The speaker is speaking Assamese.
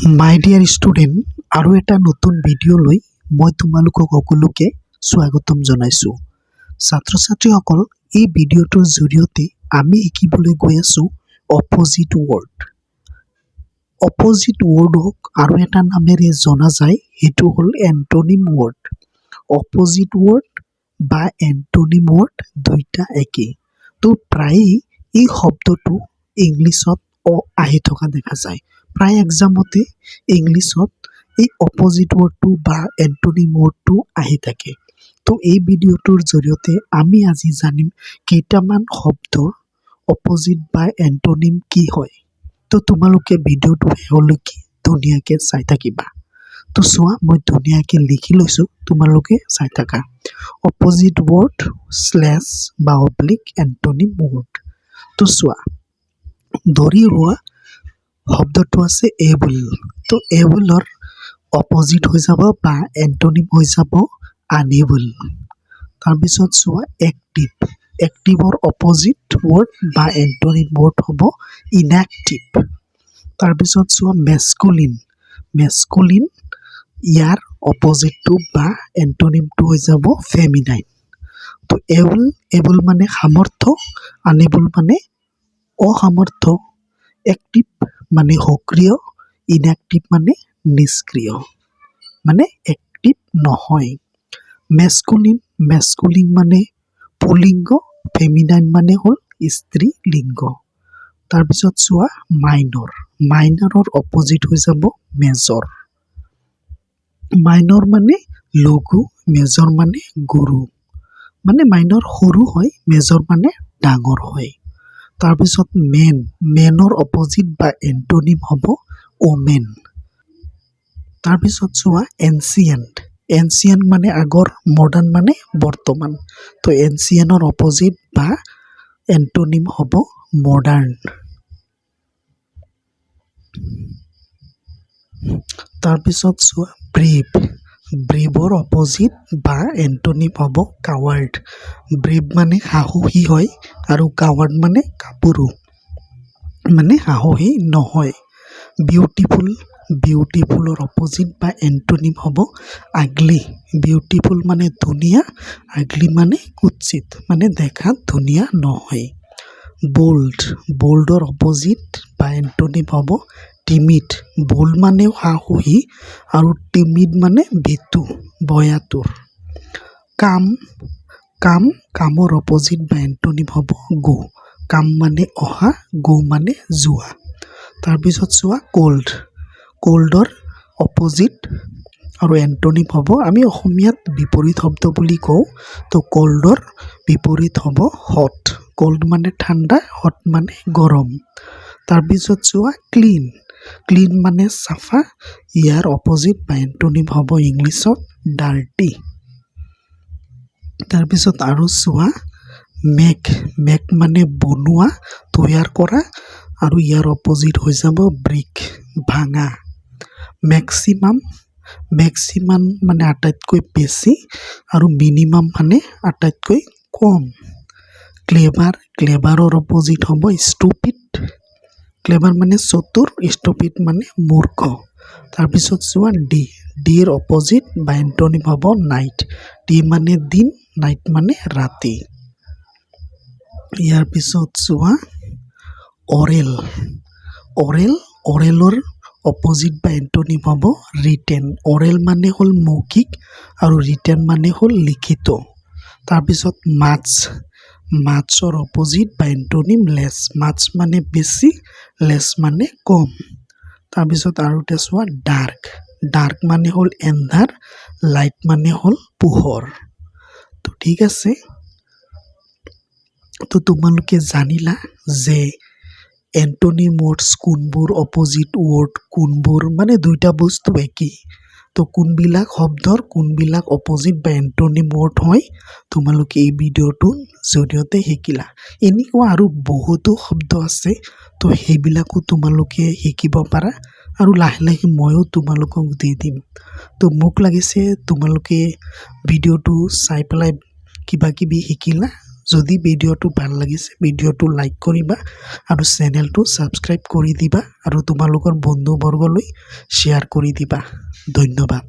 মাই ডিয়াৰ ষ্টুডেণ্ট, আৰু এটা নতুন ভিডিঅ'লৈ মই তোমালোকক সকলোকে স্বাগতম জনাইছোঁ। ছাত্ৰ ছাত্ৰীসকল, এই ভিডিঅ'টোৰ জৰিয়তে আমি শিকিবলৈ গৈ আছোঁ অপজিট ৱৰ্ড। অপজিট ৱৰ্ডক আৰু এটা নামেৰে জনা যায়, সেইটো হ'ল এণ্টনিম ৱৰ্ড। অপজিট ৱৰ্ড বা এণ্টনিম ৱৰ্ড দুইটা একেই। তো প্ৰায়েই এই শব্দটো ইংলিছত আহি থকা দেখা যায়। প্ৰায় এক্সামতে ইংলিছত এই অপজিট ৱৰ্ডটো বা এণ্টনিম ৱৰ্ডটো আহি থাকে। তো এই ভিডিঅ'টোৰ জৰিয়তে আমি আজি জানিম কেইটামান শব্দৰ অপজিট বা এণ্টনিম কি হয়। তো তোমালোকে ভিডিঅ'টো শেষলৈকে ধুনীয়াকৈ চাই থাকিবা। তো চোৱা, মই ধুনীয়াকৈ লিখি লৈছোঁ, তোমালোকে চাই থাকা। অপজিট ৱৰ্ড স্লেছ বা অব্লিক এণ্টনিম ৱৰ্ড। তো চোৱা, ধৰি লোৱা শব্দটো আছে এবল। তো এবলৰ অপজিট হৈ যাব বা এণ্টনিম হৈ যাব আনএবল। তাৰপিছত চোৱা এক্টিভ। এক্টিভৰ অপজিট ৱৰ্ড বা এণ্টনিম ৱৰ্ড হ'ব ইনএক্টিভ। তাৰপিছত চোৱা মেস্কুলিন। মেস্কুলিন, ইয়াৰ অপজিটটো বা এণ্টনিমটো হৈ যাব ফেমিনাইন। তো এবল মানে সামৰ্থ্য, আনএবল মানে অসামৰ্থ্য, এক্টিভ মানে সক্ৰিয়, ইনএক্টিভ মানে নিষ্ক্ৰিয়, মানে এক্টিভ নহয়। মেস্কুলিন মানে পুল্লিংগ, ফেমিনাইন মানে হ'ল স্ত্ৰী লিংগ। তাৰপিছত চোৱা মাইনৰ। মাইনৰৰ অপজিট হৈ যাব মেজৰ। মাইনৰ মানে লঘু, মেজৰ মানে গুৰু। মানে মাইনৰ সৰু হয়, মেজৰ মানে ডাঙৰ হয়। তাৰপিছত মেনৰ অপজিট বা এণ্টনিম হ'ব ওমেন। তাৰপিছত চোৱা এনচিয়েণ্ট। এনচিয়েণ্ট মানে আগৰ, মডাৰ্ণ মানে বৰ্তমান। তো এনচিয়েণ্টৰ অপজিট বা এণ্টনিম হ'ব মডাৰ্ণ। তাৰপিছত চোৱা ব্ৰেভ। ব্ৰেভৰ অপজিট বা এণ্টনিম হ'ব কাৱাৰ্ড। ব্ৰেভ মানে সাহসী হয়, আৰু কাৱাৰ্ড মানে কাপুৰুষ, মানে সাহসী নহয়। বিউটিফুল। বিউটিফুলৰ অপজিট বা এণ্টনিম হ'ব আগলি। বিউটিফুল মানে ধুনীয়া, আগলি মানে কুৎসিত, মানে দেখাত ধুনীয়া নহয়। বোল্ড। বোল্ডৰ অপজিট বা এণ্টনিম হ'ব টিমিড। বোল্ড মানে সাহসী, আৰু টিমিড মানে ভীতু, ভয়াতুৰ। কামৰ অপজিট বা এণ্টনিম হ'ব গো। কাম মানে অহা, গো মানে যোৱা। তাৰপিছত চোৱা কোল্ড। কোল্ডৰ অপজিট আৰু এণ্টনিম হ'ব, আমি অসমীয়াত বিপৰীত শব্দ বুলি কওঁ। তো কোল্ডৰ বিপৰীত হ'ব হট। কোল্ড মানে ঠাণ্ডা, হট মানে গৰম। তাৰপিছত চোৱা ক্লিন। ক্লিন মানে চাফা, ইয়াৰ অপজিট বা এণ্টনিম হ'ব ইংলিছত ডাৰ্টি। তাৰপিছত আৰু চোৱা মেক। মেক মানে বনোৱা, তৈয়াৰ কৰা, আৰু ইয়াৰ অপজিট হৈ যাব ব্ৰিক, ভাঙা। মেক্সিমাম। মেক্সিমাম মানে আটাইতকৈ বেছি, আৰু মিনিমাম মানে আটাইতকৈ কম। ক্লেভাৰ। ক্লেভাৰৰ অপজিট হ'ব ষ্টুপিড। ক্লেভাৰ মানে চতুৰ, ষ্টুপিড মানে মূৰ্খ। তাৰপিছত চোৱা ডি। ডিৰ অপজিট বা এণ্টনিম হ'ব নাইট। ডি মানে দিন, নাইট মানে ৰাতি। ইয়াৰ পিছত চোৱা অৰেল। অৰেলৰ অপজিট বা এণ্টনিম হ'ব ৰিটেন। অৰেল মানে হ'ল মৌখিক, আৰু ৰিটেন মানে হ'ল লিখিত। তাৰপিছত মাছ। মাছৰ অপজিট বা এণ্টনিম লেছ। মাছ মানে বেছি, লেছ মানে কম। তাৰপিছত আৰু এটা চোৱা ডাৰ্ক। ডাৰ্ক মানে হ'ল এন্ধাৰ, লাইট মানে হ'ল পোহৰ। তো ঠিক আছে, তো তোমালোকে জানিলা যে এণ্টনিম ৱৰ্ডছ কোনবোৰ, অপজিট ৱৰ্ড কোনবোৰ, মানে দুইটা বস্তু একেই। তো কোনবিলাক শব্দৰ কোনবিলাক অপজিট বা এণ্টনিম ৱৰ্ড হয়, তোমালোকে এই ভিডিঅ'টোৰ জৰিয়তে শিকিলা। এনেকুৱা আৰু বহুতো শব্দ আছে, তো সেইবিলাকো তোমালোকে শিকিব পাৰা, আৰু লাহে লাহে ময়ো তোমালোকক দি দিম। তো মোক লাগিছে তোমালোকে ভিডিঅ'টো চাই পেলাই কিবা কিবি শিকিলা। যদি ভিডিঅ'টো ভাল লাগিছে ভিডিঅ'টো লাইক কৰিবা আৰু চেনেলটো ছাবস্ক্ৰাইব কৰি দিবা আৰু তোমালোকৰ বন্ধুবৰ্গলৈ শ্বেয়াৰ কৰি দিবা। ধন্যবাদ।